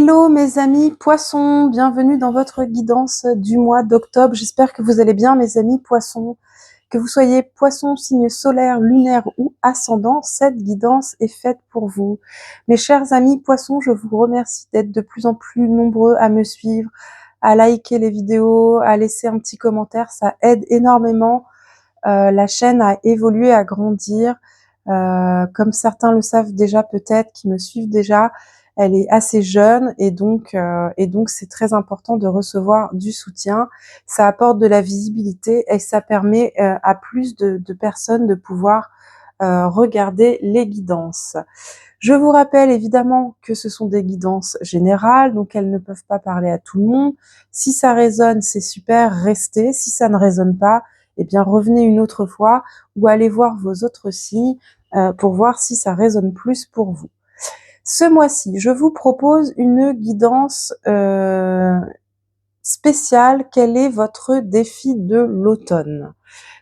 Hello mes amis poissons, bienvenue dans votre guidance du mois d'octobre. J'espère que vous allez bien mes amis poissons. Que vous soyez poisson, signe solaire, lunaire ou ascendant, cette guidance est faite pour vous. Mes chers amis poissons, je vous remercie d'être de plus en plus nombreux à me suivre, à liker les vidéos, à laisser un petit commentaire. Ça aide énormément la chaîne à évoluer, à grandir. Comme certains le savent déjà peut-être, qui me suivent déjà, elle est assez jeune et donc c'est très important de recevoir du soutien. Ça apporte de la visibilité et ça permet à plus de personnes de pouvoir regarder les guidances. Je vous rappelle évidemment que ce sont des guidances générales, donc elles ne peuvent pas parler à tout le monde. Si ça résonne, c'est super, restez. Si ça ne résonne pas, eh bien revenez une autre fois ou allez voir vos autres signes pour voir si ça résonne plus pour vous. Ce mois-ci, je vous propose une guidance spéciale. Quel est votre défi de l'automne ?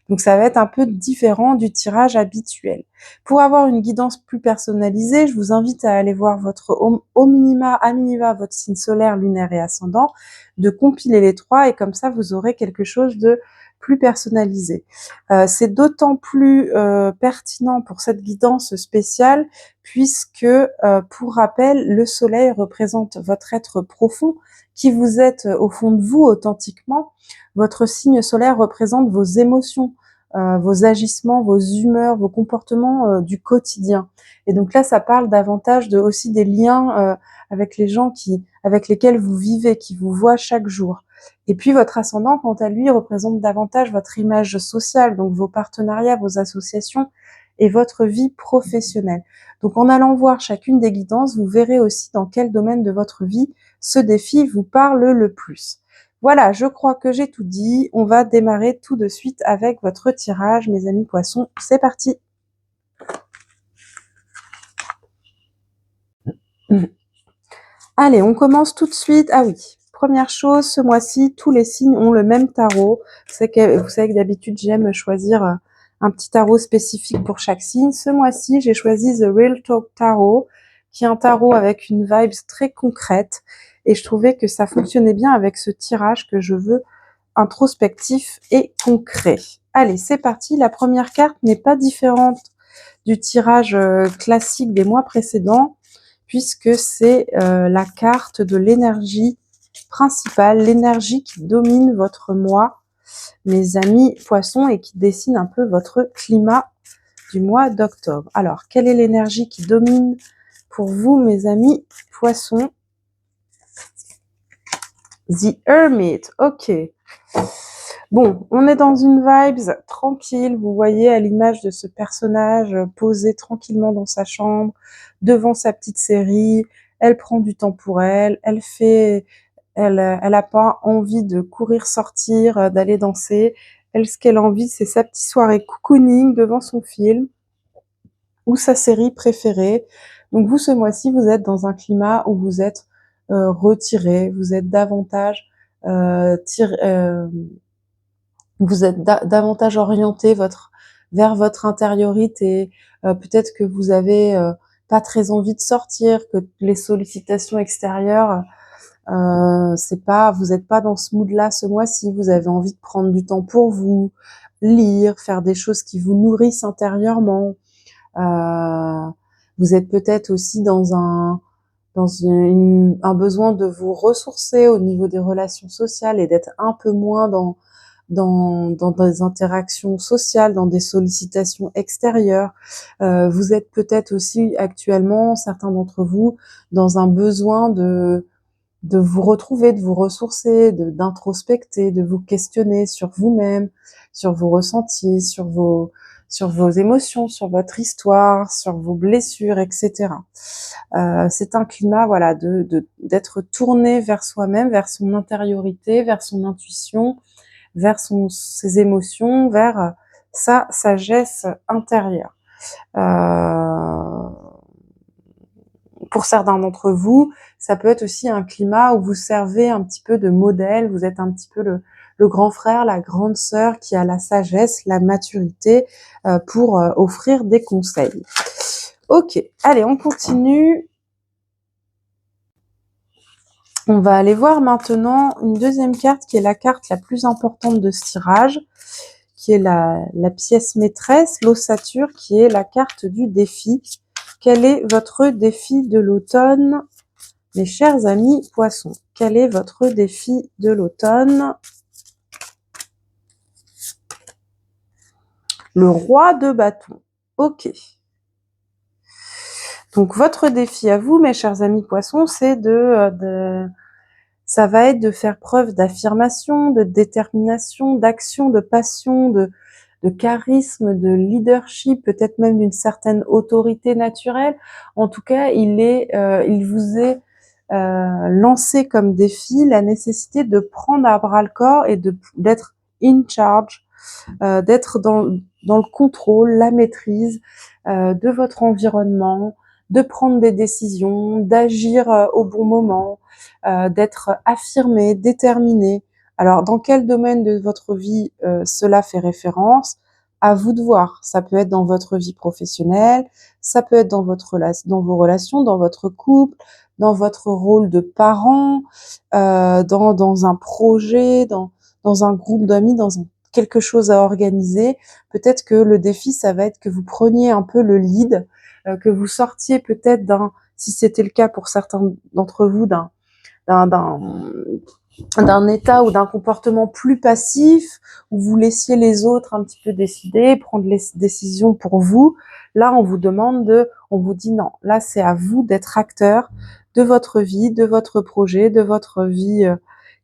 Donc ça va être un peu différent du tirage habituel. Pour avoir une guidance plus personnalisée, je vous invite à aller voir votre à minima votre signe solaire, lunaire et ascendant, de compiler les trois et comme ça vous aurez quelque chose de plus personnalisé. C'est d'autant plus pertinent pour cette guidance spéciale puisque, pour rappel, le soleil représente votre être profond, qui vous êtes au fond de vous authentiquement. Votre signe solaire représente vos émotions, vos agissements, vos humeurs, vos comportements du quotidien. Et donc là, ça parle davantage de aussi des liens avec les gens avec lesquels vous vivez, qui vous voient chaque jour. Et puis votre ascendant, quant à lui, représente davantage votre image sociale, donc vos partenariats, vos associations et votre vie professionnelle. Donc en allant voir chacune des guidances, vous verrez aussi dans quel domaine de votre vie ce défi vous parle le plus. Voilà, je crois que j'ai tout dit. On va démarrer tout de suite avec votre tirage, mes amis poissons. C'est parti. Allez, on commence tout de suite. Ah oui, première chose, ce mois-ci, tous les signes ont le même tarot. Vous savez que d'habitude, j'aime choisir un petit tarot spécifique pour chaque signe. Ce mois-ci, j'ai choisi The Real Talk Tarot, qui est un tarot avec une vibe très concrète. Et je trouvais que ça fonctionnait bien avec ce tirage que je veux introspectif et concret. Allez, c'est parti. La première carte n'est pas différente du tirage classique des mois précédents, puisque c'est la carte de l'énergie principale, l'énergie qui domine votre mois, mes amis poissons, et qui dessine un peu votre climat du mois d'octobre. Alors, quelle est l'énergie qui domine pour vous, mes amis poissons? The Hermit, ok. Bon, on est dans une vibes tranquille, vous voyez, à l'image de ce personnage posé tranquillement dans sa chambre, devant sa petite série. Elle prend du temps pour elle, elle a pas envie de courir, sortir, d'aller danser. Elle, ce qu'elle a envie, c'est sa petite soirée cocooning devant son film ou sa série préférée. Donc vous, ce mois-ci, vous êtes dans un climat où vous êtes retiré, vous êtes davantage vous êtes davantage orienté vers votre intériorité. Peut-être que vous avez pas très envie de sortir, que les sollicitations extérieures, vous n'êtes pas dans ce mood-là ce mois-ci. Vous avez envie de prendre du temps pour vous, lire, faire des choses qui vous nourrissent intérieurement. Vous êtes peut-être aussi dans un besoin de vous ressourcer au niveau des relations sociales et d'être un peu moins dans des interactions sociales, dans des sollicitations extérieures. Vous êtes peut-être aussi actuellement, certains d'entre vous, dans un besoin de vous retrouver, de vous ressourcer, d'introspecter, de vous questionner sur vous-même, sur vos ressentis, sur vos émotions, sur votre histoire, sur vos blessures, etc. C'est un climat, voilà, d'être tourné vers soi-même, vers son intériorité, vers son intuition, vers ses émotions, vers sa sagesse intérieure. Pour certains d'entre vous, ça peut être aussi un climat où vous servez un petit peu de modèle, vous êtes un petit peu le grand frère, la grande sœur qui a la sagesse, la maturité pour offrir des conseils. Ok, allez, on continue. On va aller voir maintenant une deuxième carte qui est la carte la plus importante de ce tirage, qui est la pièce maîtresse, l'ossature, qui est la carte du défi. Quel est votre défi de l'automne, mes chers amis poissons? Quel est votre défi de l'automne? Le roi de bâton. Ok. Donc, votre défi à vous, mes chers amis poissons, c'est ça va être de faire preuve d'affirmation, de détermination, d'action, de passion, de charisme, de leadership, peut-être même d'une certaine autorité naturelle. En tout cas, il vous est lancé comme défi la nécessité de prendre à bras le corps et d'être in charge, d'être dans le contrôle, la maîtrise de votre environnement, de prendre des décisions, d'agir au bon moment, d'être affirmé, déterminé. Alors, dans quel domaine de votre vie cela fait référence? À vous de voir. Ça peut être dans votre vie professionnelle, ça peut être dans dans vos relations, dans votre couple, dans votre rôle de parent, dans un projet, dans un groupe d'amis, quelque chose à organiser. Peut-être que le défi, ça va être que vous preniez un peu le lead, que vous sortiez peut-être si c'était le cas pour certains d'entre vous, d'un, d'un, d'un état ou d'un comportement plus passif, où vous laissiez les autres un petit peu décider, prendre les décisions pour vous. Là, on vous dit non. Là, c'est à vous d'être acteur de votre vie, de votre projet, de votre vie,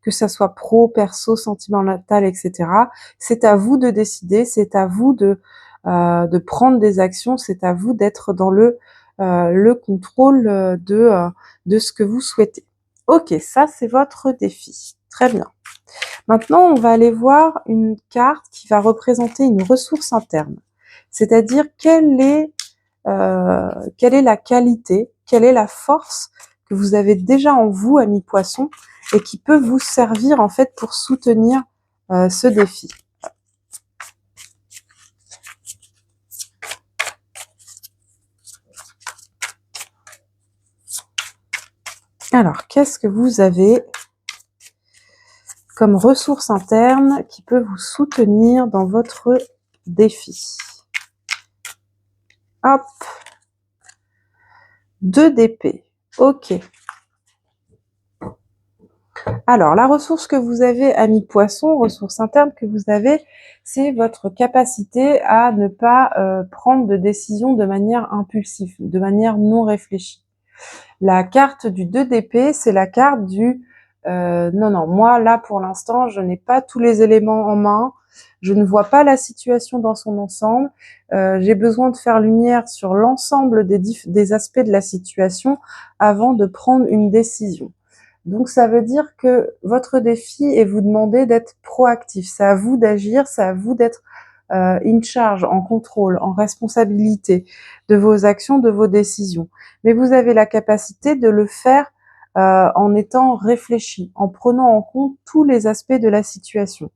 que ça soit pro, perso, sentimental, etc. C'est à vous de décider, c'est à vous de prendre des actions, c'est à vous d'être dans le contrôle de ce que vous souhaitez. Ok, ça c'est votre défi. Très bien. Maintenant, on va aller voir une carte qui va représenter une ressource interne. C'est-à-dire quelle est la qualité, quelle est la force que vous avez déjà en vous, amis poissons, et qui peut vous servir en fait pour soutenir ce défi. Alors, qu'est-ce que vous avez comme ressource interne qui peut vous soutenir dans votre défi? Hop, 2 d'épée. Ok. Alors, la ressource que vous avez, amis poissons, ressource interne que vous avez, c'est votre capacité à ne pas prendre de décision de manière impulsive, de manière non réfléchie. La carte du 2 d'épée, c'est la carte du non, moi là pour l'instant, je n'ai pas tous les éléments en main, je ne vois pas la situation dans son ensemble, j'ai besoin de faire lumière sur l'ensemble des aspects de la situation avant de prendre une décision. Donc ça veut dire que votre défi est vous demander d'être proactif, c'est à vous d'agir, c'est à vous d'être in charge, en contrôle, en responsabilité de vos actions, de vos décisions. Mais vous avez la capacité de le faire en étant réfléchi, en prenant en compte tous les aspects de la situation.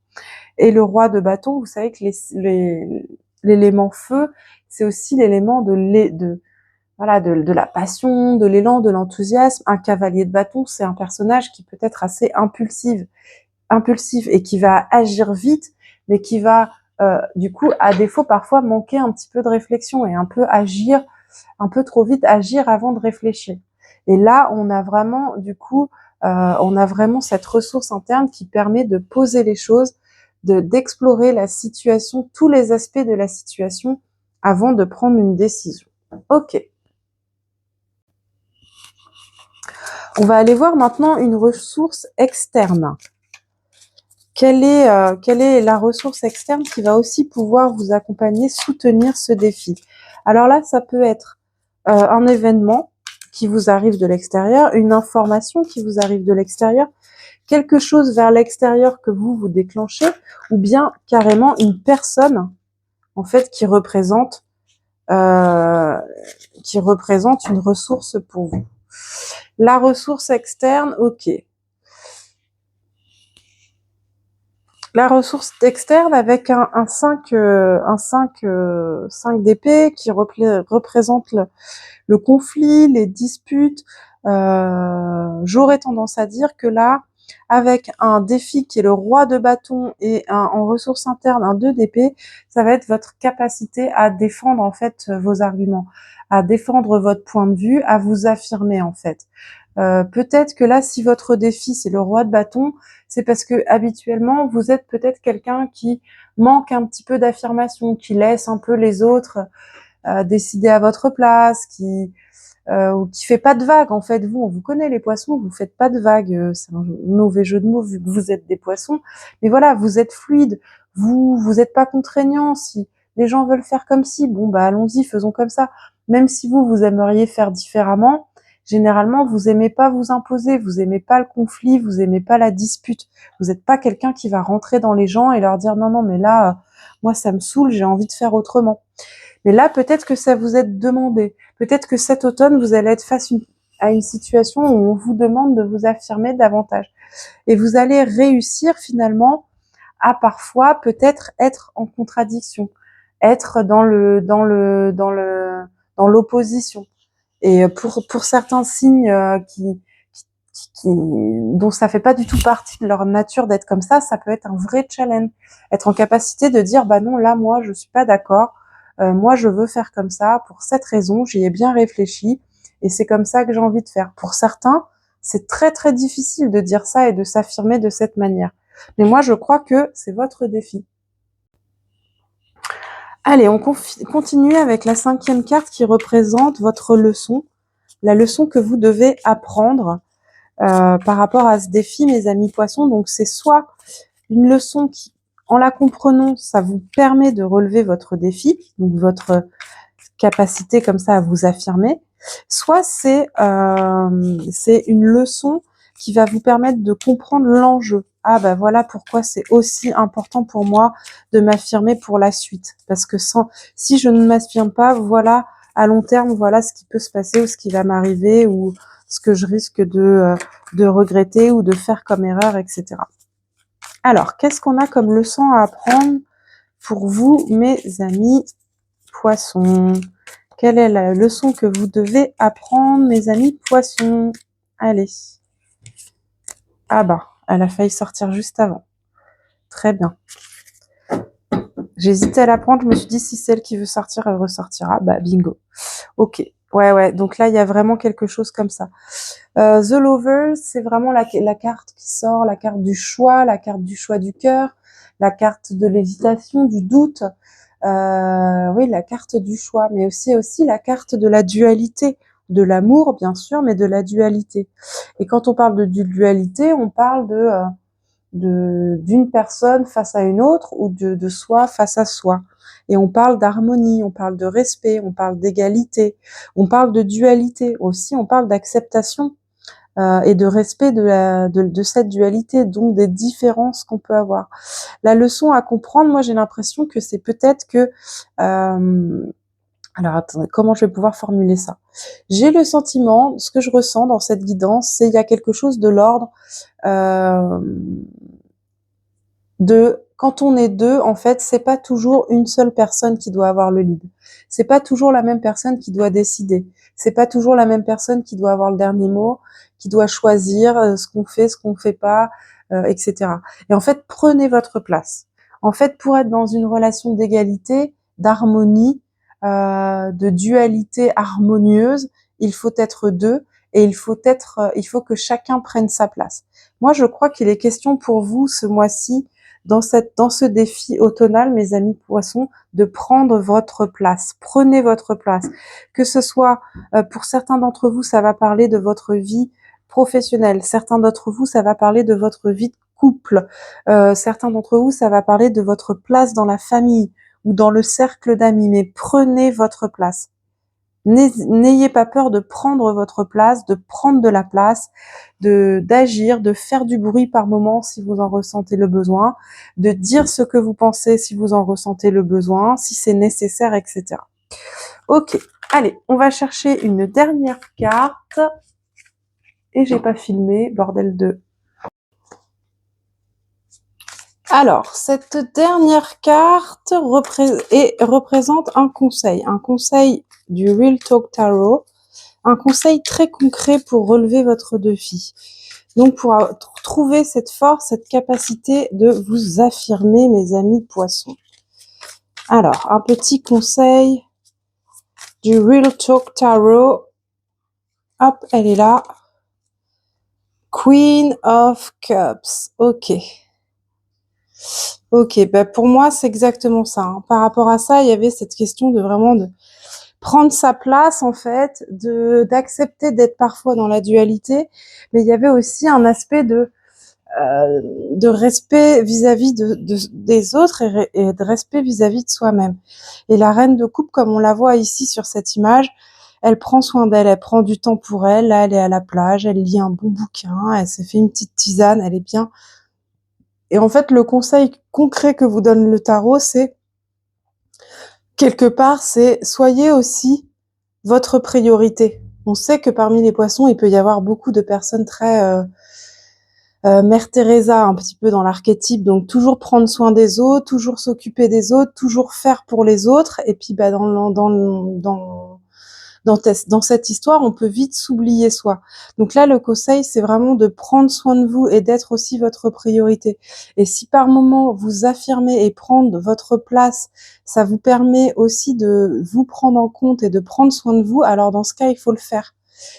Et le roi de bâton, vous savez que l'élément feu, c'est aussi l'élément de la passion, de l'élan, de l'enthousiasme. Un cavalier de bâton, c'est un personnage qui peut être assez impulsif et qui va agir vite, mais qui va du coup, à défaut, parfois manquer un petit peu de réflexion et un peu trop vite, agir avant de réfléchir. Et là, on a vraiment, cette ressource interne qui permet de poser les choses, d'explorer la situation, tous les aspects de la situation avant de prendre une décision. Ok. On va aller voir maintenant une ressource externe. Quelle est la ressource externe qui va aussi pouvoir vous accompagner, soutenir ce défi? Alors là, ça peut être un événement qui vous arrive de l'extérieur, une information qui vous arrive de l'extérieur, quelque chose vers l'extérieur que vous déclenchez, ou bien carrément une personne en fait qui représente une ressource pour vous. La ressource externe, ok. La ressource externe avec un 5 d'épée qui représente le conflit, les disputes, j'aurais tendance à dire que là, avec un défi qui est le roi de bâton et en ressources internes, un 2 d'épée, ça va être votre capacité à défendre en fait vos arguments, à défendre votre point de vue, à vous affirmer en fait. Peut-être que là, si votre défi c'est le roi de bâton, c'est parce que habituellement vous êtes peut-être quelqu'un qui manque un petit peu d'affirmation, qui laisse un peu les autres décider à votre place, ou qui fait pas de vagues. En fait, vous, on vous connaît les poissons, vous faites pas de vagues. C'est un mauvais jeu de mots vu que vous êtes des poissons. Mais voilà, vous êtes fluide. Vous êtes pas contraignant. Si les gens veulent faire comme si, bon bah allons-y, faisons comme ça. Même si vous aimeriez faire différemment, généralement vous aimez pas vous imposer, vous aimez pas le conflit, vous aimez pas la dispute. Vous n'êtes pas quelqu'un qui va rentrer dans les gens et leur dire non non mais là moi ça me saoule, j'ai envie de faire autrement. Mais là, peut-être que ça vous est demandé. Peut-être que cet automne, vous allez être face à une situation où on vous demande de vous affirmer davantage. Et vous allez réussir finalement à parfois peut-être être en contradiction, être dans l'opposition. Et pour certains signes dont ça fait pas du tout partie de leur nature d'être comme ça peut être un vrai challenge. Être en capacité de dire, bah non, là, moi, je suis pas d'accord. Moi, je veux faire comme ça pour cette raison. J'y ai bien réfléchi et c'est comme ça que j'ai envie de faire. Pour certains, c'est très très difficile de dire ça et de s'affirmer de cette manière. Mais moi, je crois que c'est votre défi. Allez, on continue avec la 5e carte qui représente votre leçon, la leçon que vous devez apprendre par rapport à ce défi, mes amis poissons. Donc, c'est soit une leçon qui, en la comprenant, ça vous permet de relever votre défi, donc votre capacité comme ça à vous affirmer, soit c'est une leçon qui va vous permettre de comprendre l'enjeu. Ah bah voilà pourquoi c'est aussi important pour moi de m'affirmer pour la suite. Parce que si je ne m'affirme pas, voilà, à long terme, voilà ce qui peut se passer ou ce qui va m'arriver ou ce que je risque de regretter ou de faire comme erreur, etc. Alors, qu'est-ce qu'on a comme leçon à apprendre pour vous, mes amis poissons? Quelle est la leçon que vous devez apprendre, mes amis poissons? Allez. Ah bah, elle a failli sortir juste avant. Très bien. J'hésitais à la prendre, je me suis dit si c'est elle qui veut sortir, elle ressortira. Bah bingo. Ok. Ouais. Donc là, il y a vraiment quelque chose comme ça. The Lover, c'est vraiment la carte qui sort, la carte du choix du cœur, la carte de l'hésitation, du doute. Oui, la carte du choix, mais aussi la carte de la dualité, de l'amour bien sûr, mais de la dualité. Et quand on parle de dualité, on parle d'une personne face à une autre ou de soi face à soi. Et on parle d'harmonie, on parle de respect, on parle d'égalité, on parle de dualité aussi, on parle d'acceptation et de respect de cette dualité, donc des différences qu'on peut avoir. La leçon à comprendre, moi j'ai l'impression que c'est peut-être que alors attendez, comment je vais pouvoir formuler ça? J'ai le sentiment, ce que je ressens dans cette guidance, c'est il y a quelque chose de l'ordre de quand on est deux, en fait, c'est pas toujours une seule personne qui doit avoir le lead. C'est pas toujours la même personne qui doit décider. C'est pas toujours la même personne qui doit avoir le dernier mot, qui doit choisir ce qu'on fait pas, etc. Et en fait, prenez votre place. En fait, pour être dans une relation d'égalité, d'harmonie, de dualité harmonieuse, il faut être deux et il faut que chacun prenne sa place. Moi, je crois qu'il est question pour vous ce mois-ci dans ce défi automnal, mes amis poissons, de prendre votre place. Prenez votre place. Que ce soit, pour certains d'entre vous, ça va parler de votre vie professionnelle. Certains d'entre vous, ça va parler de votre vie de couple. Certains d'entre vous, ça va parler de votre place dans la famille ou dans le cercle d'amis. Mais prenez votre place. N'ayez pas peur de prendre votre place, de prendre de la place, d'agir, de faire du bruit par moment si vous en ressentez le besoin, de dire ce que vous pensez si vous en ressentez le besoin, si c'est nécessaire, etc. Ok, allez, on va chercher une dernière carte. Et j'ai pas filmé, bordel de... Alors, cette dernière carte représente un conseil du Real Talk Tarot, un conseil très concret pour relever votre défi. Donc, pour trouver cette force, cette capacité de vous affirmer, mes amis poissons. Alors, un petit conseil du Real Talk Tarot. Hop, elle est là. Queen of Cups. Ok. Ok, pour moi, c'est exactement ça. Hein. Par rapport à ça, il y avait cette question de vraiment de prendre sa place, en fait, d'accepter d'être parfois dans la dualité, mais il y avait aussi un aspect de respect vis-à-vis des autres et de respect vis-à-vis de soi-même. Et la reine de coupe, comme on la voit ici sur cette image, elle prend soin d'elle, elle prend du temps pour elle. Là, elle est à la plage, elle lit un bon bouquin, elle s'est fait une petite tisane, elle est bien. Et en fait, le conseil concret que vous donne le tarot, c'est quelque part, c'est soyez aussi votre priorité. On sait que parmi les poissons, il peut y avoir beaucoup de personnes très Mère Teresa, un petit peu dans l'archétype, donc toujours prendre soin des autres, toujours s'occuper des autres, toujours faire pour les autres. Et puis, dans cette histoire, on peut vite s'oublier soi. Donc là, le conseil, c'est vraiment de prendre soin de vous et d'être aussi votre priorité. Et si par moment vous affirmez et prendre votre place, ça vous permet aussi de vous prendre en compte et de prendre soin de vous, alors dans ce cas, il faut le faire.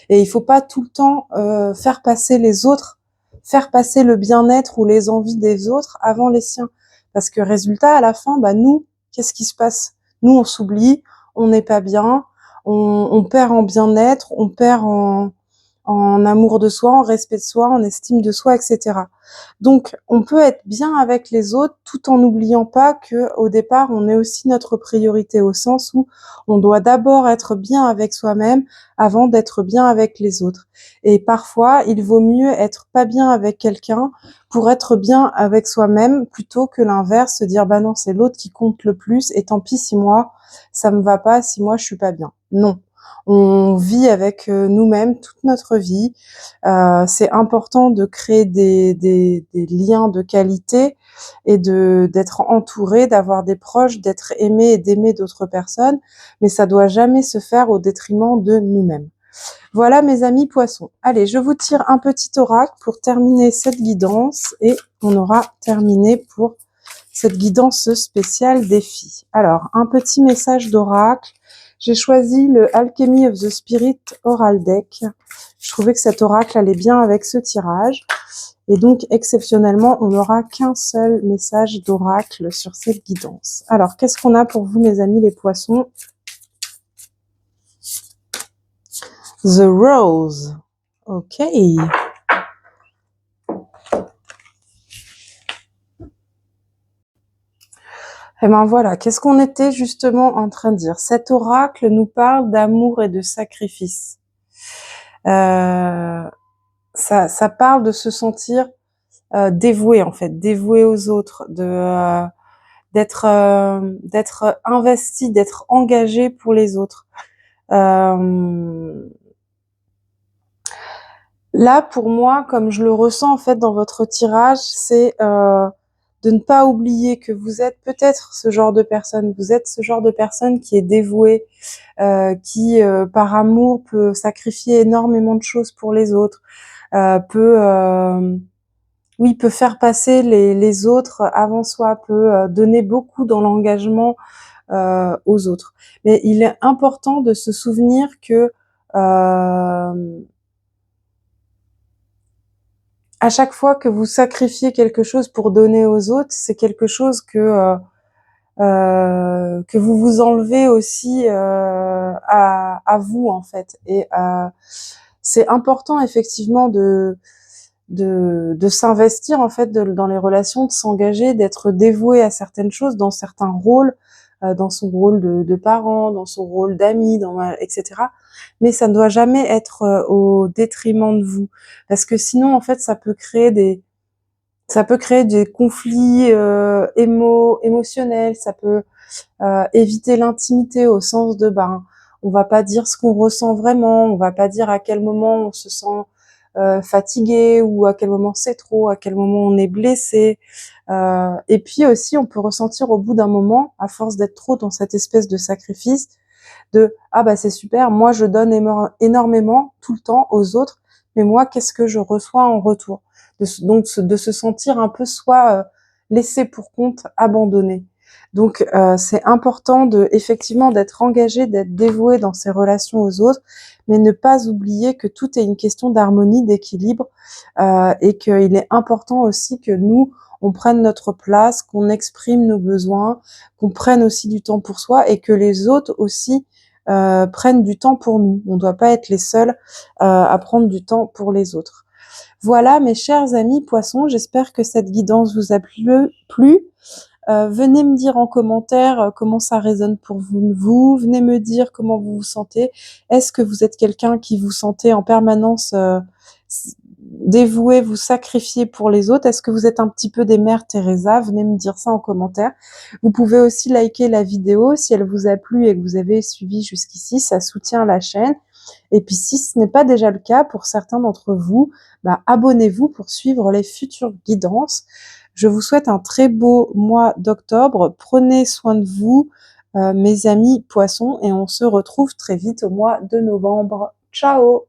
Et il faut pas tout le temps faire passer les autres, faire passer le bien-être ou les envies des autres avant les siens. Parce que résultat, à la fin, nous, qu'est-ce qui se passe? Nous, on s'oublie, on n'est pas bien, on perd en bien-être, on perd en amour de soi, en respect de soi, en estime de soi, etc. Donc, on peut être bien avec les autres tout en n'oubliant pas que au départ, on est aussi notre priorité au sens où on doit d'abord être bien avec soi-même avant d'être bien avec les autres. Et parfois, il vaut mieux être pas bien avec quelqu'un pour être bien avec soi-même plutôt que l'inverse, se dire bah non, c'est l'autre qui compte le plus et tant pis si moi ça me va pas, si moi je suis pas bien. Non. On vit avec nous-mêmes toute notre vie. C'est important de créer des liens de qualité et d'être entouré, d'avoir des proches, d'être aimé et d'aimer d'autres personnes, mais ça doit jamais se faire au détriment de nous-mêmes. Voilà mes amis poissons. Allez, je vous tire un petit oracle pour terminer cette guidance et on aura terminé pour cette guidance spéciale défi. Alors, un petit message d'oracle. J'ai choisi le Alchemy of the Spirit Oral Deck. Je trouvais que cet oracle allait bien avec ce tirage. Et donc, exceptionnellement, on n'aura qu'un seul message d'oracle sur cette guidance. Alors, qu'est-ce qu'on a pour vous, mes amis les poissons? The Rose. Ok. Eh ben voilà, qu'est-ce qu'on était justement en train de dire? Cet oracle nous parle d'amour et de sacrifice. Ça parle de se sentir dévoué en fait, dévoué aux autres, d'être investi, d'être engagé pour les autres. Là, pour moi, comme je le ressens en fait dans votre tirage, c'est de ne pas oublier que vous êtes peut-être ce genre de personne. Vous êtes ce genre de personne qui est dévouée, qui par amour peut sacrifier énormément de choses pour les autres, peut peut faire passer les autres avant soi, peut donner beaucoup dans l'engagement aux autres. Mais il est important de se souvenir que à chaque fois que vous sacrifiez quelque chose pour donner aux autres, c'est quelque chose que vous vous enlevez aussi à vous en fait. Et c'est important effectivement de s'investir en fait dans les relations, de s'engager, d'être dévoué à certaines choses, dans certains rôles, dans son rôle de parent, dans son rôle d'ami, etc. Mais ça ne doit jamais être au détriment de vous, parce que sinon en fait ça peut créer des conflits émotionnels, ça peut éviter l'intimité au sens de on va pas dire ce qu'on ressent vraiment, on va pas dire à quel moment on se sent fatigué ou à quel moment c'est trop, à quel moment on est blessé. Et puis aussi on peut ressentir au bout d'un moment, à force d'être trop dans cette espèce de sacrifice, de ah bah c'est super, moi je donne énormément tout le temps aux autres, mais moi qu'est-ce que je reçois en retour? Donc de se sentir un peu soit laissé pour compte, abandonné. Donc c'est important de effectivement d'être engagé, d'être dévoué dans ses relations aux autres, mais ne pas oublier que tout est une question d'harmonie, d'équilibre, et qu'il est important aussi que nous on prenne notre place, qu'on exprime nos besoins, qu'on prenne aussi du temps pour soi et que les autres aussi prennent du temps pour nous. On ne doit pas être les seuls à prendre du temps pour les autres. Voilà, mes chers amis poissons, j'espère que cette guidance vous a plu. Venez me dire en commentaire comment ça résonne pour vous. Venez me dire comment vous vous sentez. Est-ce que vous êtes quelqu'un qui vous sentez en permanence dévoué, vous sacrifier pour les autres? Est-ce que vous êtes un petit peu des mères Teresa? Venez me dire ça en commentaire. Vous pouvez aussi liker la vidéo si elle vous a plu et que vous avez suivi jusqu'ici. Ça soutient la chaîne. Et puis si ce n'est pas déjà le cas pour certains d'entre vous, abonnez-vous pour suivre les futures guidances. Je vous souhaite un très beau mois d'octobre. Prenez soin de vous, mes amis poissons, et on se retrouve très vite au mois de novembre. Ciao!